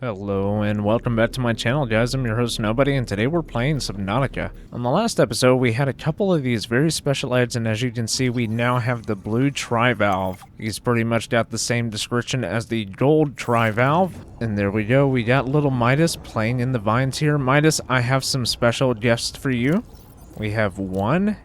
Hello and welcome back to my channel, guys. I'm your host Nobody, and today we're playing Subnautica. On the last episode we had a couple of these very special ads, and as you can see we now have the blue trivalve. He's pretty much got the same description as the gold trivalve. And there we go, we got little Midas playing in the vines here. Midas, I have some special gifts for you. We have 1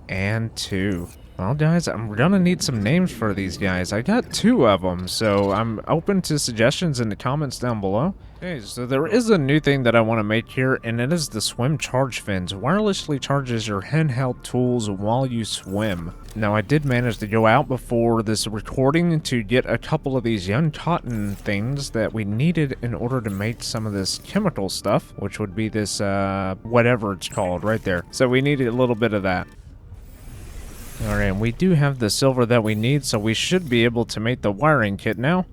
and 2. Well, guys, I'm gonna need some names for these guys. I got 2 of them, so I'm open to suggestions in the comments down below. Okay, so there is a new thing that I want to make here, and it is the swim charge fins. Wirelessly charges your handheld tools while you swim. Now, I did manage to go out before this recording to get a couple of these young cotton things that we needed in order to make some of this chemical stuff, which would be this, whatever it's called right there. So we needed a little bit of that. Alright, we do have the silver that we need, so we should be able to make the wiring kit now.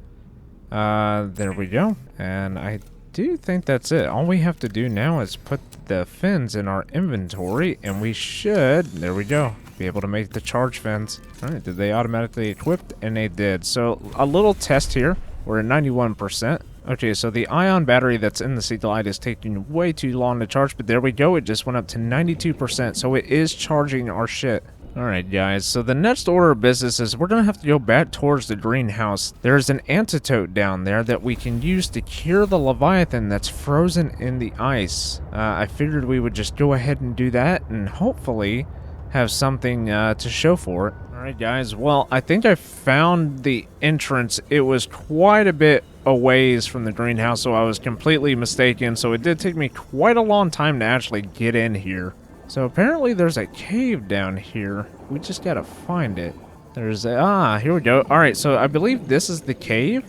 There we go. And I do think that's it. All we have to do now is put the fins in our inventory, and we should, there we go, be able to make the charge fins. Alright, did they automatically equip? And they did. So, a little test here. We're at 91%. Okay, so the ion battery that's in the Seaglide is taking way too long to charge, but there we go. It just went up to 92%, so it is charging our shit. Alright guys, so the next order of business is we're going to have to go back towards the greenhouse. There's an antidote down there that we can use to cure the Leviathan that's frozen in the ice. I figured we would just go ahead and do that and hopefully have something to show for it. Alright guys, well I think I found the entrance. It was quite a bit a ways from the greenhouse, so I was completely mistaken. So it did take me quite a long time to actually get in here. So apparently there's a cave down here. We just gotta find it. There's a, here we go. Alright, so I believe this is the cave.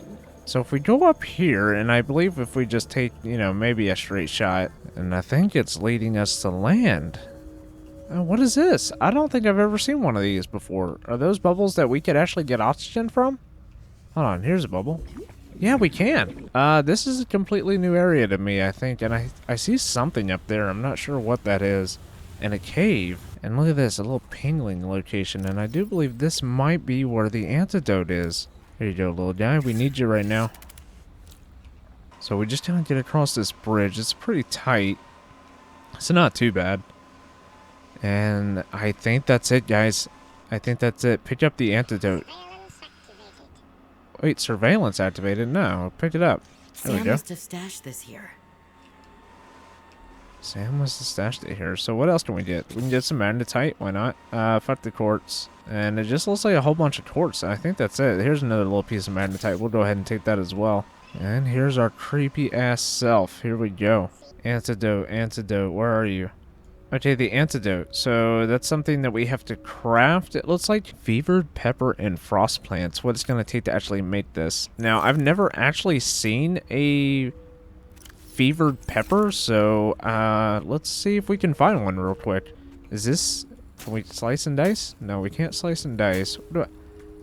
So if we go up here, and I believe if we just take, you know, maybe a straight shot, and I think it's leading us to land. What is this? I don't think I've ever seen one of these before. Are those bubbles that we could actually get oxygen from? Hold on, here's a bubble. Yeah, we can. This is a completely new area to me, I think, and I see something up there. I'm not sure what that is. And a cave. And look at this, a little pingling location. And I do believe this might be where the antidote is. Here you go, little guy. We need you right now. So we just gotta get across this bridge. It's pretty tight. It's not too bad. And I think that's it, guys. I think that's it. Pick up the antidote. Wait, surveillance activated? No, pick it up. There we go. Sam must have stashed this here. Sam must have stashed it here. So what else can we get? We can get some magnetite. Why not? Fuck the quartz. And it just looks like a whole bunch of quartz. I think that's it. Here's another little piece of magnetite. We'll go ahead and take that as well. And here's our creepy ass self. Here we go. Antidote, antidote. Where are you? Okay, the antidote. So that's something that we have to craft. It looks like fevered pepper and frost plants. What it's going to take to actually make this. Now, I've never actually seen a fevered pepper, so let's see if we can find one real quick. Is this, can we slice and dice? No, we can't slice and dice.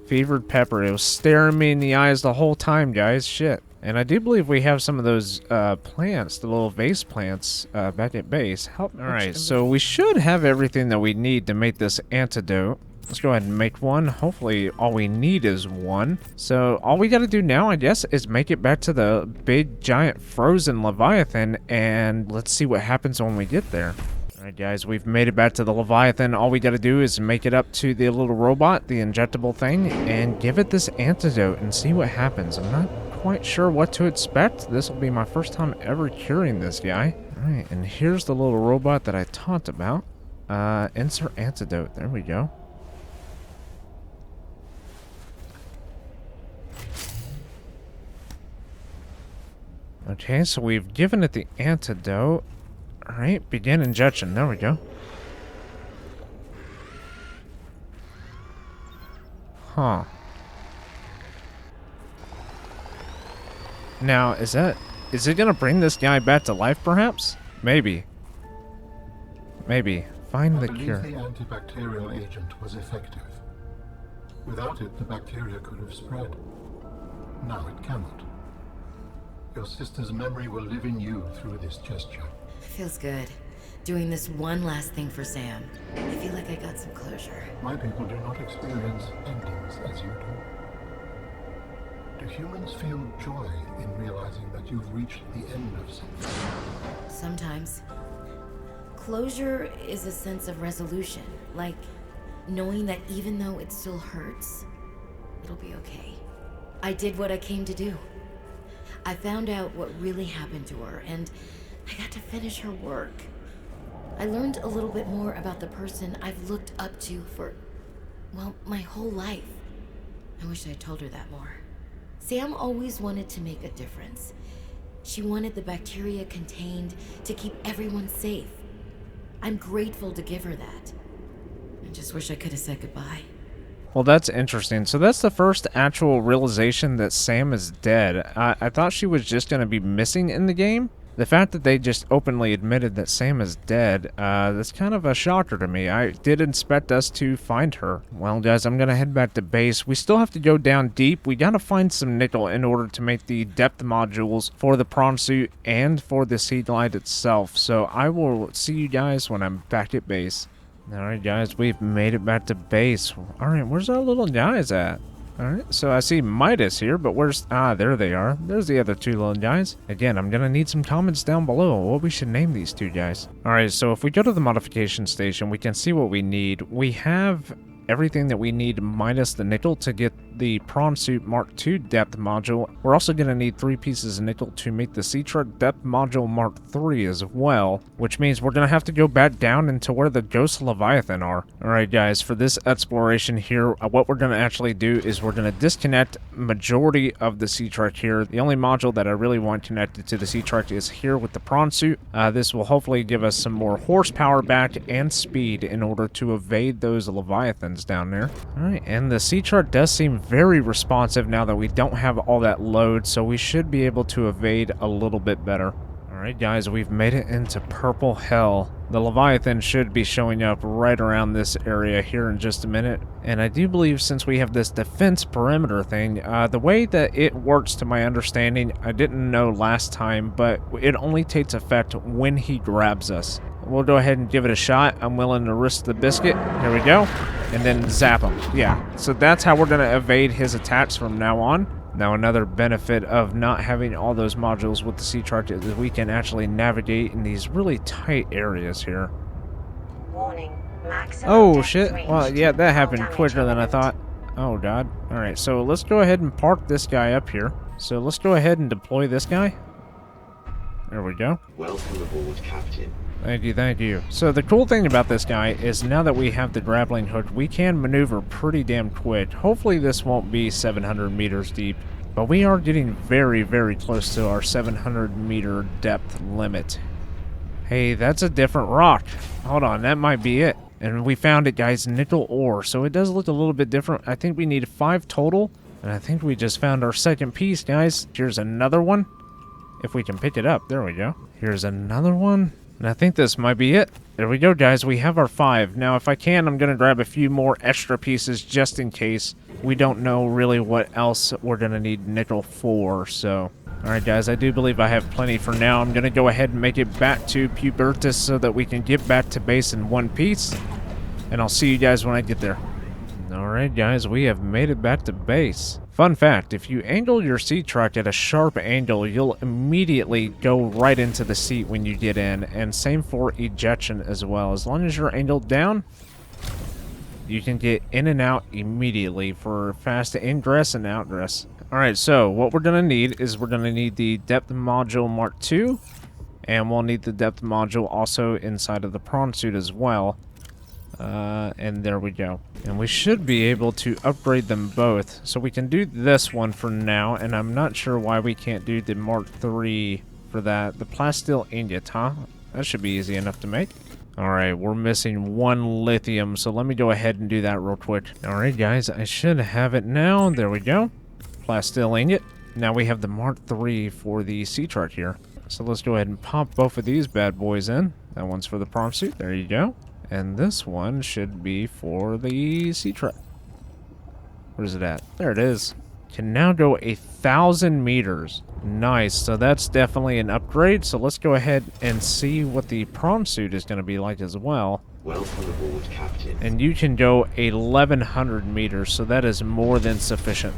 Fevered pepper. It was staring me in the eyes the whole time, guys. Shit. And I do believe we have some of those plants, the little vase plants back at base. Alright, so we should have everything that we need to make this antidote. Let's go ahead and make one. Hopefully all we need is one. So all we gotta do now, I guess, is make it back to the big giant frozen Leviathan, and let's see what happens when we get there. Alright guys, we've made it back to the Leviathan. All we gotta do is make it up to the little robot, the injectable thing, and give it this antidote and see what happens. I'm not quite sure what to expect. This will be my first time ever curing this guy. Alright, and here's the little robot that I talked about. Insert antidote. There we go. Okay, so we've given it the antidote. Alright, begin injection. There we go. Huh. Now, is it gonna bring this guy back to life, perhaps? Maybe. Maybe. Find the cure. The antibacterial agent was effective. Without it, the bacteria could have spread. Now it cannot. Your sister's memory will live in you through this gesture. Feels good. Doing this one last thing for Sam. I feel like I got some closure. My people do not experience endings as you do. Do humans feel joy in realizing that you've reached the end of something? Sometimes. Closure is a sense of resolution, like knowing that even though it still hurts, it'll be okay. I did what I came to do. I found out what really happened to her, and I got to finish her work. I learned a little bit more about the person I've looked up to for, well, my whole life. I wish I had told her that more. Sam always wanted to make a difference. She wanted the bacteria contained to keep everyone safe. I'm grateful to give her that. I just wish I could have said goodbye. Well, that's interesting. So that's the first actual realization that Sam is dead. I thought she was just going to be missing in the game. The fact that they just openly admitted that Sam is dead, that's kind of a shocker to me. I did expect us to find her. Well, guys, I'm going to head back to base. We still have to go down deep. We got to find some nickel in order to make the depth modules for the prawn suit and for the seed light itself. So I will see you guys when I'm back at base. Alright, guys, we've made it back to base. Alright, where's our little guys at? Alright, so I see Midas here, but where's... Ah, there they are. There's the other two little guys. Again, I'm gonna need some comments down below what we should name these two guys. Alright, so if we go to the modification station, we can see what we need. We have everything that we need minus the nickel to get the prawn suit Mark II depth module. We're also going to need 3 pieces of nickel to make the sea truck depth module Mark III as well, which means we're going to have to go back down into where the ghost Leviathan are. Alright guys, for this exploration here, what we're going to actually do is we're going to disconnect majority of the sea truck here. The only module that I really want connected to the sea truck is here with the prawn suit. This will hopefully give us some more horsepower back and speed in order to evade those Leviathans down there. Alright, and the sea truck does seem very responsive now that we don't have all that load, so we should be able to evade a little bit better. Alright guys, we've made it into purple hell. The Leviathan should be showing up right around this area here in just a minute. And I do believe since we have this defense perimeter thing, the way that it works to my understanding, I didn't know last time, but it only takes effect when he grabs us. We'll go ahead and give it a shot. I'm willing to risk the biscuit. Here we go. And then zap him. Yeah, so that's how we're going to evade his attacks from now on. Now, another benefit of not having all those modules with the sea truck is we can actually navigate in these really tight areas here. Warning. Oh, shit. Well, yeah, that happened quicker than I thought. Oh, God. Alright, so let's go ahead and park this guy up here. So let's go ahead and deploy this guy. There we go. Welcome aboard, Captain. Thank you, thank you. So the cool thing about this guy is now that we have the grappling hook, we can maneuver pretty damn quick. Hopefully this won't be 700 meters deep, but we are getting very, very close to our 700 meter depth limit. Hey, that's a different rock. Hold on, that might be it. And we found it, guys, nickel ore. So it does look a little bit different. I think we need 5 total, and I think we just found our second piece, guys. Here's another one. If we can pick it up, there we go. Here's another one. And I think this might be it. There we go, guys. We have our 5. Now, if I can, I'm going to grab a few more extra pieces just in case. We don't know really what else we're going to need nickel for, so... Alright, guys, I do believe I have plenty for now. I'm going to go ahead and make it back to Pubertus so that we can get back to base in one piece. And I'll see you guys when I get there. Alright, guys, we have made it back to base. Fun fact, if you angle your seat truck at a sharp angle, you'll immediately go right into the seat when you get in, and same for ejection as well. As long as you're angled down, you can get in and out immediately for fast ingress and outgress. Alright, so what we're going to need is we're going to need the depth module Mark II, and we'll need the depth module also inside of the prawn suit as well. And there we go. And we should be able to upgrade them both. So we can do this one for now, and I'm not sure why we can't do the Mark III for that. The plasteel ingot, huh? That should be easy enough to make. Alright, we're missing 1 lithium, so let me go ahead and do that real quick. Alright, guys, I should have it now. There we go. Plasteel ingot. Now we have the Mark III for the sea truck here. So let's go ahead and pop both of these bad boys in. That one's for the prawn suit. There you go. And this one should be for the sea truck. Where is it at? There it is. Can now go 1,000 meters. Nice. So that's definitely an upgrade. So let's go ahead and see what the prawn suit is going to be like as well. Welcome aboard, Captain. And you can go 1,100 meters. So that is more than sufficient.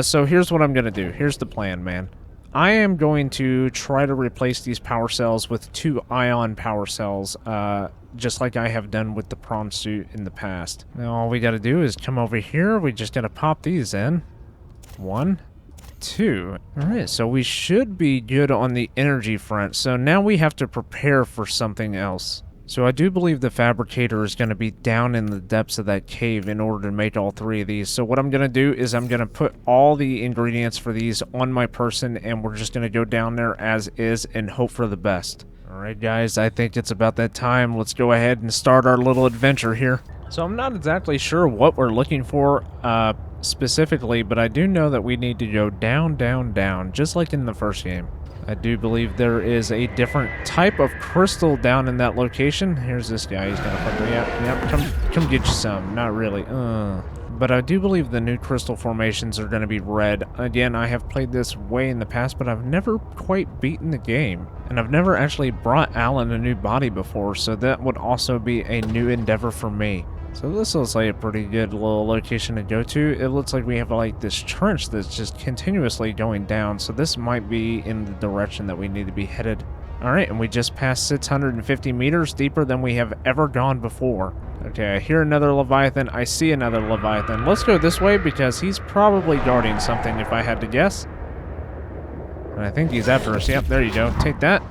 So here's what I'm going to do. Here's the plan, man. I am going to try to replace these power cells with 2 ion power cells, just like I have done with the prawn suit in the past. Now all we got to do is come over here. We just got to pop these in. 1, 2. Alright, so we should be good on the energy front. So now we have to prepare for something else. So I do believe the fabricator is going to be down in the depths of that cave in order to make all 3 of these. So what I'm going to do is I'm going to put all the ingredients for these on my person, and we're just going to go down there as is and hope for the best. Alright guys, I think it's about that time. Let's go ahead and start our little adventure here. So I'm not exactly sure what we're looking for specifically, but I do know that we need to go down, down, down, just like in the first game. I do believe there is a different type of crystal down in that location. Here's this guy. He's gonna fuck me up. Yep, come get you some. Not really. But I do believe the new crystal formations are gonna be red. Again, I have played this way in the past, but I've never quite beaten the game. And I've never actually brought Alan a new body before, so that would also be a new endeavor for me. So this looks like a pretty good little location to go to. It looks like we have like this trench that's just continuously going down, so this might be in the direction that we need to be headed. Alright, and we just passed 650 meters, deeper than we have ever gone before. Okay, I hear another Leviathan. I see another Leviathan. Let's go this way because he's probably guarding something if I had to guess. And I think he's after us. Yep, there you go. Take that.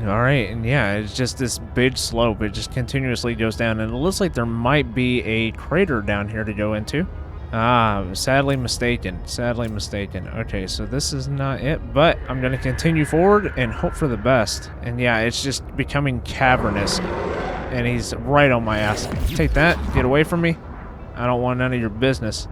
Alright, and yeah, it's just this big slope. It just continuously goes down, and it looks like there might be a crater down here to go into. Ah, sadly mistaken. Sadly mistaken. Okay, so this is not it, but I'm going to continue forward and hope for the best. And yeah, it's just becoming cavernous, and he's right on my ass. Take that. Get away from me. I don't want none of your business.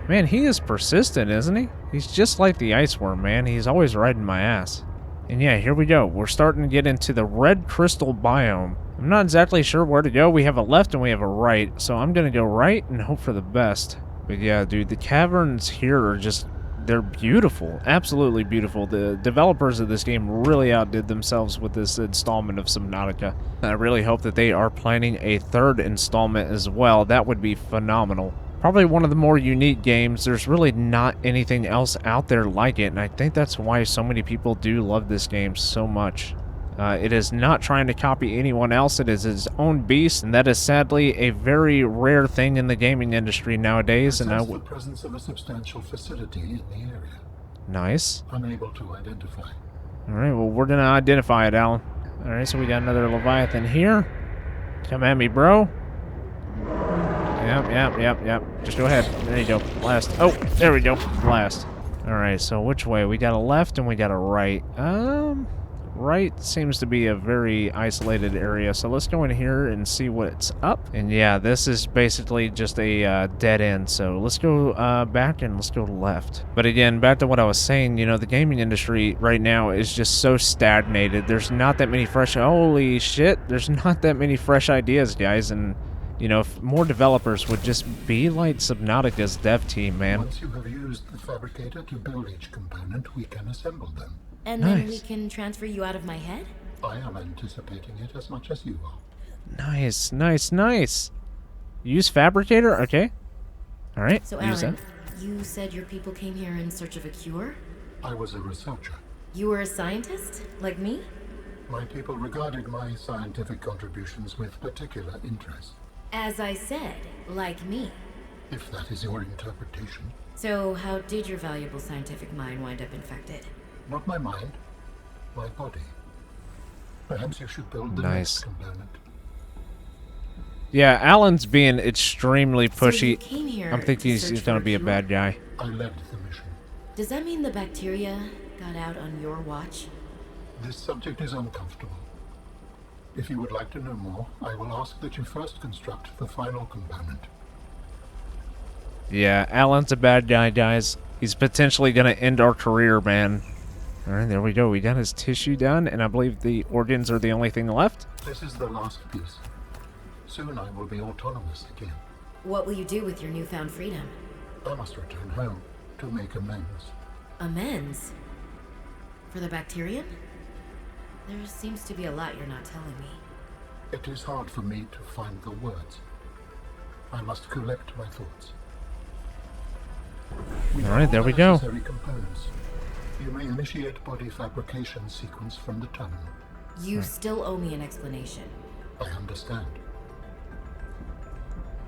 Man, he is persistent, isn't he? He's just like the ice worm, man. He's always riding my ass. And yeah, here we go. We're starting to get into the red crystal biome. I'm not exactly sure where to go. We have a left and we have a right. So I'm going to go right and hope for the best. But yeah, dude, the caverns here are just, they're beautiful. Absolutely beautiful. The developers of this game really outdid themselves with this installment of Subnautica. I really hope that they are planning a 3rd installment as well. That would be phenomenal. Probably one of the more unique games. There's really not anything else out there like it, and I think that's why so many people do love this game so much. It is not trying to copy anyone else. It is its own beast, and that is sadly a very rare thing in the gaming industry nowadays. And the presence of a substantial facility in the area. Nice. Unable to identify. All right, well, we're gonna identify it, Alan. All right, so we got another Leviathan here. Come at me, bro. Yep. Just go ahead. There you go. Blast. Oh, there we go. Blast. Alright, so which way? We got a left and we got a right. Right seems to be a very isolated area, so let's go in here and see what's up. And yeah, this is basically just a dead end, so let's go back and let's go left. But again, back to what I was saying, you know, the gaming industry right now is just so stagnated. There's not that many fresh... Holy shit! There's not that many fresh ideas, guys, and... You know, if more developers would just be like Subnautica's dev team, man. Once you have used the fabricator to build each component, we can assemble them. And then we can transfer you out of my head? I am anticipating it as much as you are. Nice. Use fabricator? Okay. Alright, So use Alan, that. you said your people came here in search of a cure? I was a researcher. You were a scientist? Like me? My people regarded my scientific contributions with particular interest. As I said, like me. If that is your interpretation. So how did your valuable scientific mind wind up infected? Not my mind, my body. Perhaps you should build the Nice. next component. Yeah, Alan's being extremely So you pushy. came here I'm thinking to he's search gonna for a be a cure? bad guy. I led the mission. Does that mean the bacteria got out on your watch? This subject is uncomfortable. If you would like to know more, I will ask that you first construct the final component. Yeah, Alan's a bad guy, guys. He's potentially gonna end our career, man. Alright, there we go. We got his tissue done, and I believe the organs are the only thing left. This is the last piece. Soon I will be autonomous again. What will you do with your newfound freedom? I must return home to make amends. Amends? For the bacterium? There seems to be a lot you're not telling me. It is hard for me to find the words. I must collect my thoughts. Alright, there we go. Necessary components. You may initiate body fabrication sequence from the terminal. You still owe me an explanation. I understand.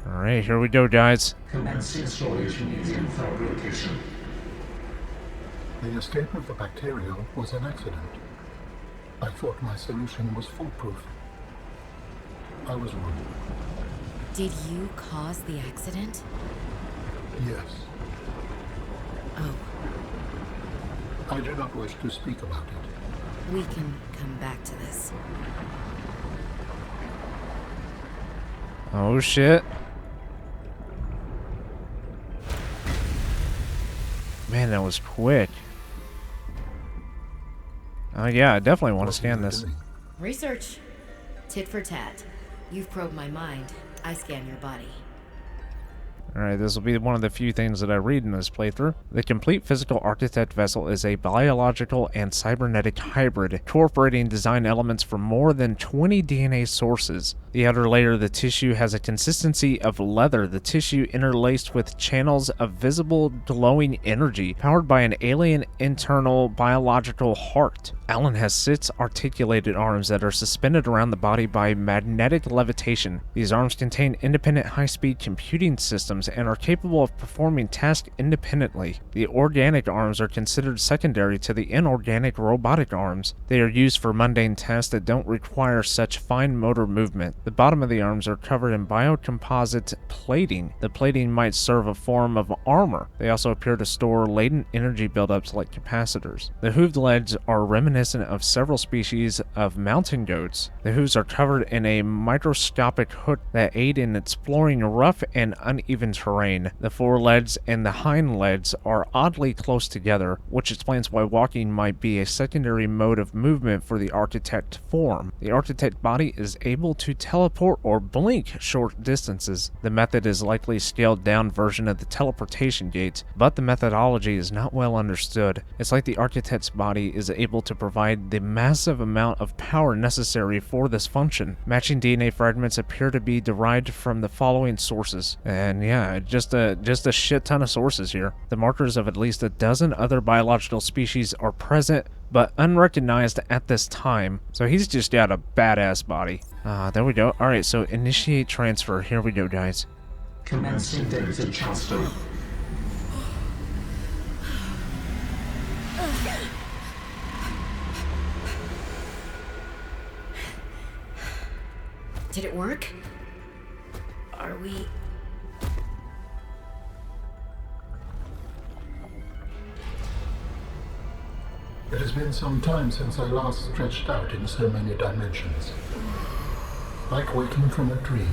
Alright, here we go, guys. Commencing storage medium fabrication. The escape of the bacteria was an accident. I thought my solution was foolproof. I was wrong. Did you cause the accident? Yes. Oh, I do not wish to speak about it. we can come back to this. Oh shit. Man, that was quick. Oh yeah, I definitely want to scan this. Research. Tit for tat. You've probed my mind. I scan your body. Alright, this will be one of the few things that I read in this playthrough. The complete physical architect vessel is a biological and cybernetic hybrid, incorporating design elements from more than 20 DNA sources. The outer layer of the tissue has a consistency of leather, the tissue interlaced with channels of visible glowing energy, powered by an alien internal biological heart. Alan has 6 articulated arms that are suspended around the body by magnetic levitation. These arms contain independent high-speed computing systems and are capable of performing tasks independently. The organic arms are considered secondary to the inorganic robotic arms. They are used for mundane tasks that don't require such fine motor movement. The bottom of the arms are covered in biocomposite plating. The plating might serve a form of armor. They also appear to store latent energy buildups like capacitors. The hooved legs are reminiscent of several species of mountain goats. The hooves are covered in a microscopic hook that aid in exploring rough and uneven terrain. The forelegs and the hind legs are oddly close together, which explains why walking might be a secondary mode of movement for the architect form. The architect body is able to teleport or blink short distances. The method is likely a scaled down version of the teleportation gate, but the methodology is not well understood. It's like the architect's body is able to provide the massive amount of power necessary for this function. Matching DNA fragments appear to be derived from the following sources. And yeah, just a shit ton of sources here. The markers of at least a dozen other biological species are present, but unrecognized at this time. So he's just got a badass body. There we go. Alright, so initiate transfer. Here we go, guys. Commencing data transfer. Did it work? Are we... It has been some time since I last stretched out in so many dimensions. Like waking from a dream.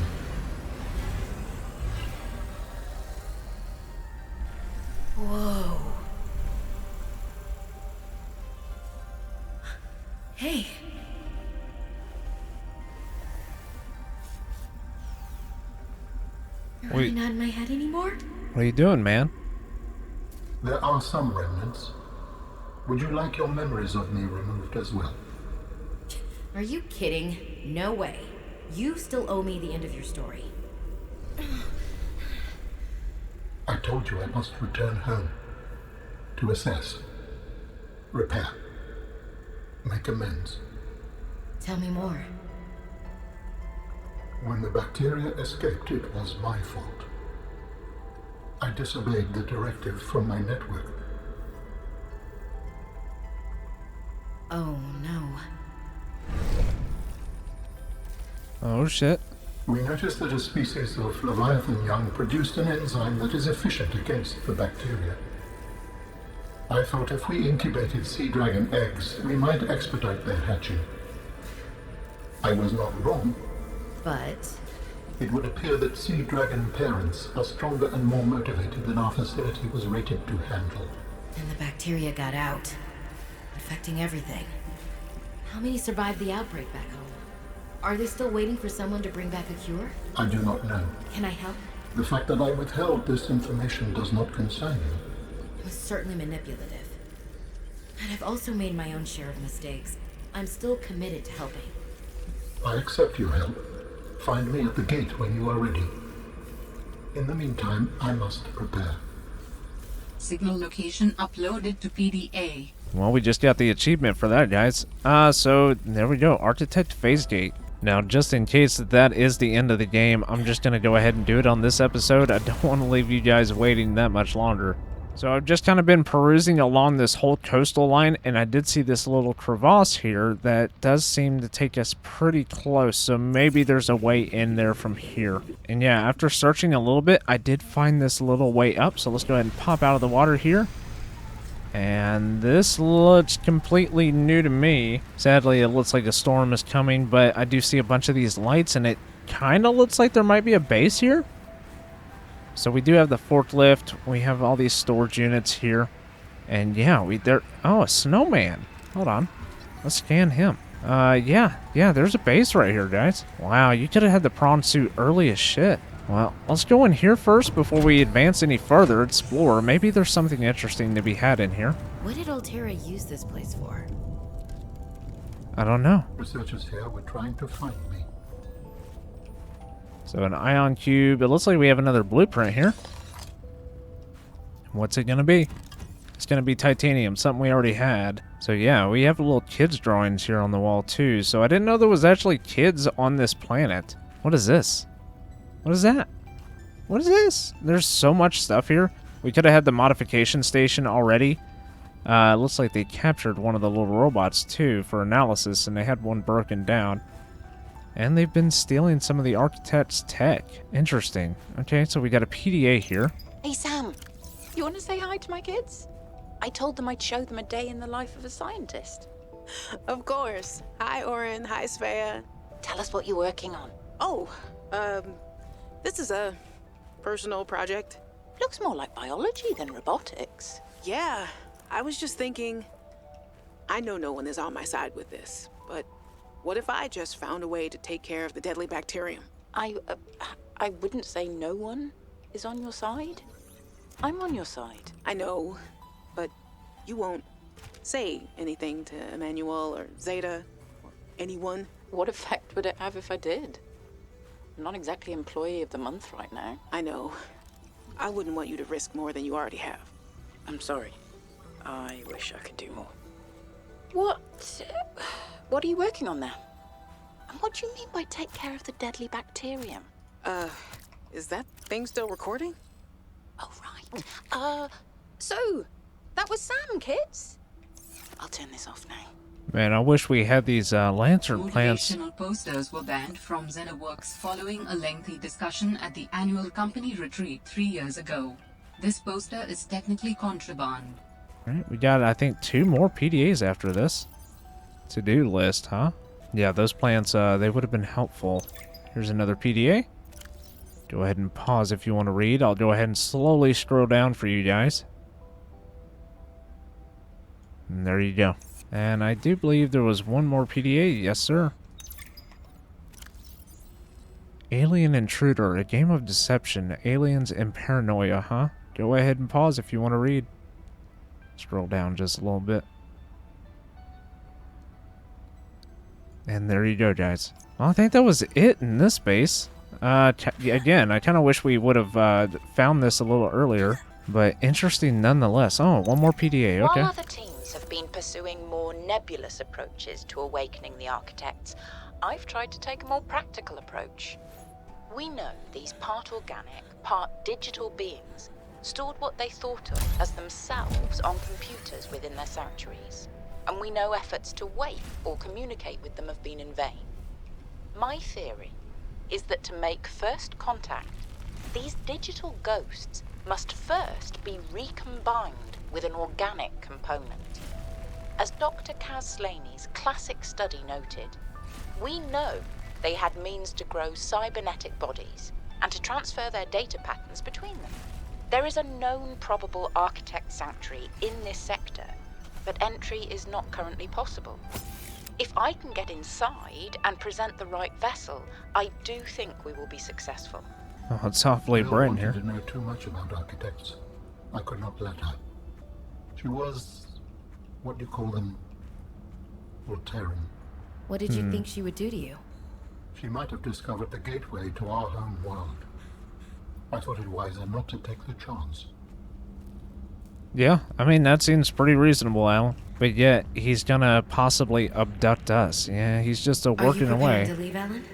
Whoa. Hey. You're really not in my head anymore? What are you doing, man? There are some remnants. Would you like your memories of me removed as well? Are you kidding? No way. You still owe me the end of your story. I told you I must return home. To assess. Repair. Make amends. Tell me more. When the bacteria escaped, it was my fault. I disobeyed the directive from my network. Oh no. Oh shit. We noticed that a species of Leviathan young produced an enzyme that is efficient against the bacteria. I thought if we incubated sea dragon eggs, we might expedite their hatching. I was not wrong. But... It would appear that sea dragon parents are stronger and more motivated than our facility was rated to handle. And the bacteria got out, affecting everything. How many survived the outbreak back home? Are they still waiting for someone to bring back a cure? I do not know. Can I help? The fact that I withheld this information does not concern you. It was certainly manipulative. And I've also made my own share of mistakes. I'm still committed to helping. I accept your help. Find me at the gate when you are ready. In the meantime, I must prepare. Signal location uploaded to PDA. Well, we just got the achievement for that, guys. So there we go, Architect Phase Gate. Now, just in case that is the end of the game, I'm just going to go ahead and do it on this episode. I don't want to leave you guys waiting that much longer. So I've just kind of been perusing along this whole coastal line, and I did see this little crevasse here that does seem to take us pretty close. So maybe there's a way in there from here. And yeah, after searching a little bit, I did find this little way up. So let's go ahead and pop out of the water here. And this looks completely new to me. Sadly, it looks like a storm is coming, but I do see a bunch of these lights, and it kind of looks like there might be a base here. So we do have the forklift. We have all these storage units here. And yeah, oh, a snowman. Hold on. Let's scan him. Yeah, there's a base right here, guys. Wow, you could have had the prawn suit early as shit. Well, let's go in here first before we advance any further, explore. Maybe there's something interesting to be had in here. What did Altera use this place for? I don't know. Researchers here were trying to find me. So an ion cube. It looks like we have another blueprint here. What's it going to be? It's going to be titanium, something we already had. So yeah, we have little kids drawings here on the wall too. So I didn't know there was actually kids on this planet. What is this? What is that? What is this? There's so much stuff here. We could have had the modification station already. It looks like they captured one of the little robots too for analysis, and they had one broken down. And they've been stealing some of the architect's tech. Interesting. Okay, so we got a PDA here. Hey Sam, you want to say hi to my kids? I told them I'd show them a day in the life of a scientist. Of course. Hi, Oren. Hi, Svea. Tell us what you're working on. Oh, this is a personal project. Looks more like biology than robotics. Yeah, I was just thinking, I know no one is on my side with this, but what if I just found a way to take care of the deadly bacterium? I wouldn't say no one is on your side. I'm on your side. I know, but you won't say anything to Emmanuel or Zeta or anyone. What effect would it have if I did? I'm not exactly employee of the month right now. I know. I wouldn't want you to risk more than you already have. I'm sorry. I wish I could do more. What are you working on there? And what do you mean by take care of the deadly bacterium? Is that thing still recording? Oh, right. So, that was Sam, kids. I'll turn this off now. Man, I wish we had these lantern plants. Motivational posters were banned from Xenoworks following a lengthy discussion at the annual company retreat 3 years ago. This poster is technically contraband. Right, we got, I think, 2 more PDAs after this. To-do list, huh? Yeah, those plants, they would have been helpful. Here's another PDA. Go ahead and pause if you want to read. I'll go ahead and slowly scroll down for you guys. And there you go. And I do believe there was one more PDA. Yes, sir. Alien Intruder, a game of deception, aliens, and paranoia, huh? Go ahead and pause if you want to read. Scroll down just a little bit. And there you go, guys. Well, I think that was it in this base. Again, I kind of wish we would have found this a little earlier, but interesting nonetheless. Oh, one more PDA, okay. While other teams have been pursuing more nebulous approaches to awakening the architects, I've tried to take a more practical approach. We know these part organic, part digital beings stored what they thought of as themselves on computers within their sanctuaries, and we know efforts to wake or communicate with them have been in vain. My theory is that to make first contact, these digital ghosts must first be recombined with an organic component. As Dr. Kaz Slaney's classic study noted, we know they had means to grow cybernetic bodies and to transfer their data patterns between them. There is a known probable architect sanctuary in this sector, but entry is not currently possible. If I can get inside and present the right vessel, I do think we will be successful. Oh, it's awfully Bill bright in wanted here. to know too much about architects. I could not let her. She was, what do you call them? Voltairan. What did you think she would do to you? She might have discovered the gateway to our home world. I thought it wiser not to take the chance. Yeah, I mean, that seems pretty reasonable, Alan. But yet, he's gonna possibly abduct us. Yeah, he's just Are you working preparing away. to leave, Alan?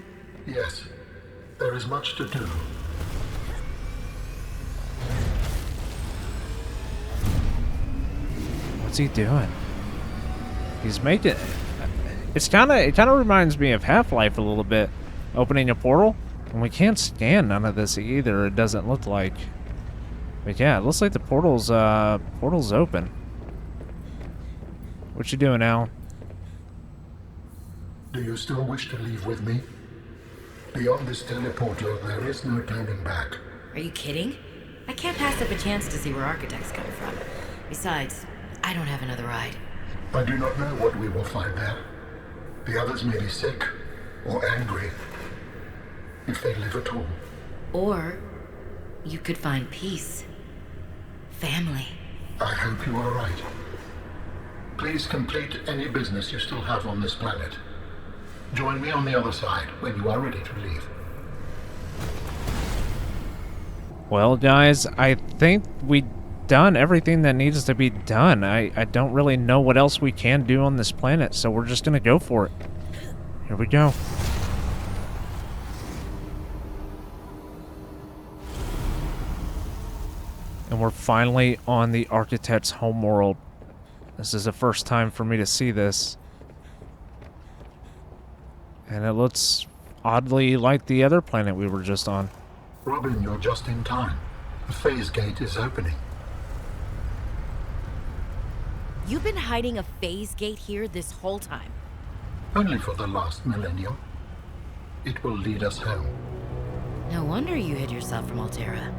Yes, there is much to do. What's he doing? He's making... It kind of reminds me of Half-Life a little bit. Opening a portal, and we can't scan none of this either, it doesn't look like. But yeah, it looks like the portal's open. What you doing, Al? Do you still wish to leave with me? Beyond this teleporter, there is no turning back. Are you kidding? I can't pass up a chance to see where Architect's come from. Besides, I don't have another ride. I do not know what we will find there. The others may be sick or angry, if they live at all. Or you could find peace. Family. I hope you are right. Please complete any business you still have on this planet. Join me on the other side when you are ready to leave. Well, guys, I think we've done everything that needs to be done. I don't really know what else we can do on this planet, so we're just gonna go for it. Here we go. And we're finally on the Architect's homeworld. This is the first time for me to see this. And it looks oddly like the other planet we were just on. Robin, you're just in time. The phase gate is opening. You've been hiding a phase gate here this whole time. Only for the last millennium. It will lead us home. No wonder you hid yourself from Altera.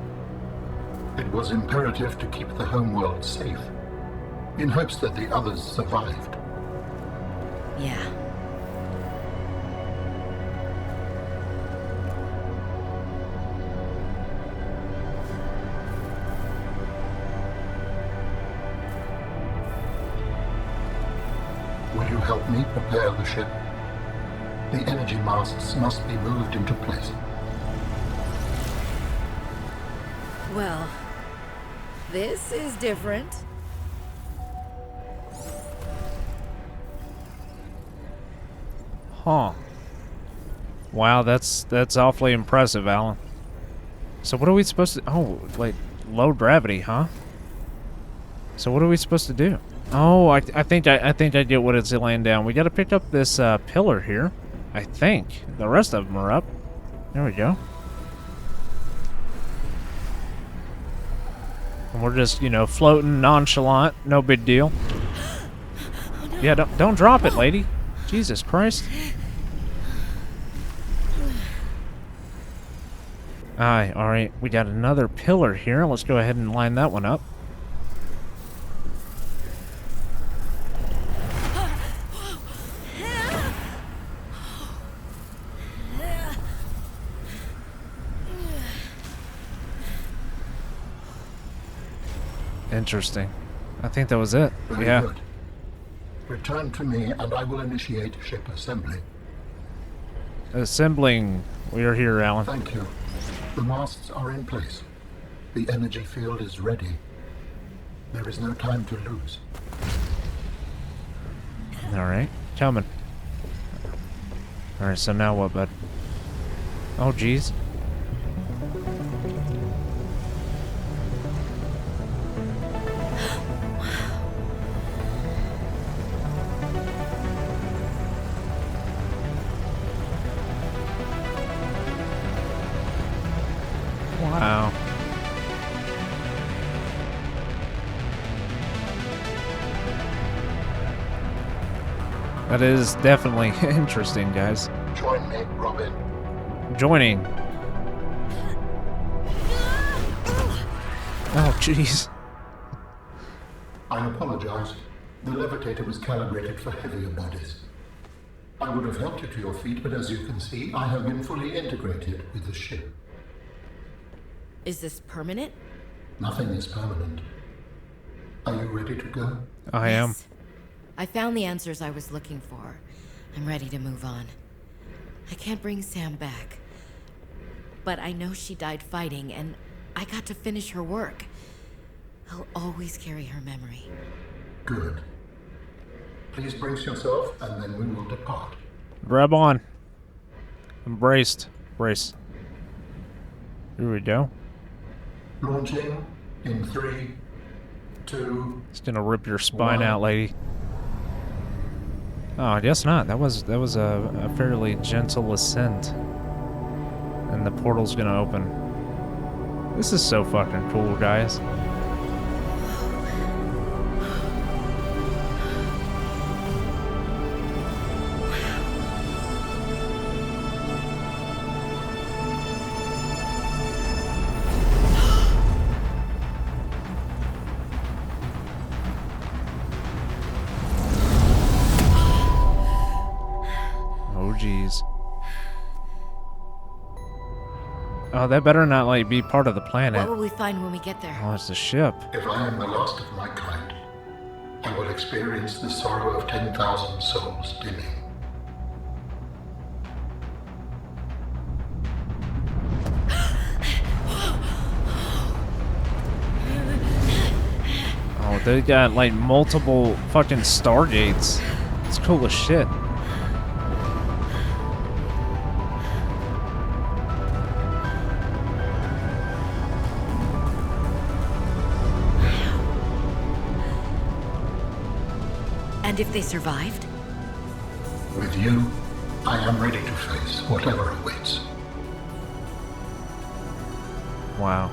It was imperative to keep the homeworld safe, in hopes that the others survived. Yeah. Will you help me prepare the ship? The energy masts must be moved into place. Well, this is different. Huh. Wow, that's awfully impressive, Alan. So what are we supposed to... Oh, like, low gravity, huh? So what are we supposed to do? Oh, I think I get what it's laying down. We gotta pick up this pillar here. I think. The rest of them are up. There we go. And we're just, you know, floating nonchalant. No big deal. Yeah, don't drop it, lady. Jesus Christ. Aye, alright. We got another pillar here. Let's go ahead and line that one up. Interesting. I think that was it. Very Yeah. good. Return to me and I will initiate ship assembly. Assembling. We are here, Alan. Thank you. The masts are in place. The energy field is ready. There is no time to lose. Alright. Coming. Alright, so now what, bud? Oh, jeez. Wow. That is definitely interesting, guys. Join me, Robin. Joining. Oh, jeez. I apologize. The levitator was calibrated for heavier bodies. I would have helped you to your feet, but as you can see, I have been fully integrated with the ship. Is this permanent? Nothing is permanent. Are you ready to go? I am. Yes. I found the answers I was looking for. I'm ready to move on. I can't bring Sam back. But I know she died fighting, and I got to finish her work. I'll always carry her memory. Good. Please brace yourself, and then we will depart. Grab on. I'm braced. Brace. Here we go. Launching in 3, 2. It's gonna rip your spine out, lady. Oh, I guess not. That was a fairly gentle ascent. And the portal's gonna open. This is so fucking cool, guys. Oh, jeez. Oh, that better not, like, be part of the planet. What will we find when we get there? Oh, it's the ship. If I am the last of my kind, I will experience the sorrow of 10,000 souls dimming. Oh, they got, like, multiple fucking stargates. It's cool as shit. And if they survived? With you, I am ready to face whatever awaits. Wow.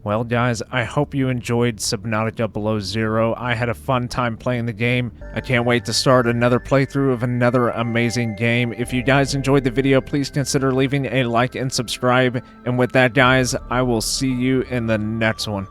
Well, guys, I hope you enjoyed Subnautica Below Zero. I had a fun time playing the game. I can't wait to start another playthrough of another amazing game. If you guys enjoyed the video, please consider leaving a like and subscribe. And with that, guys, I will see you in the next one.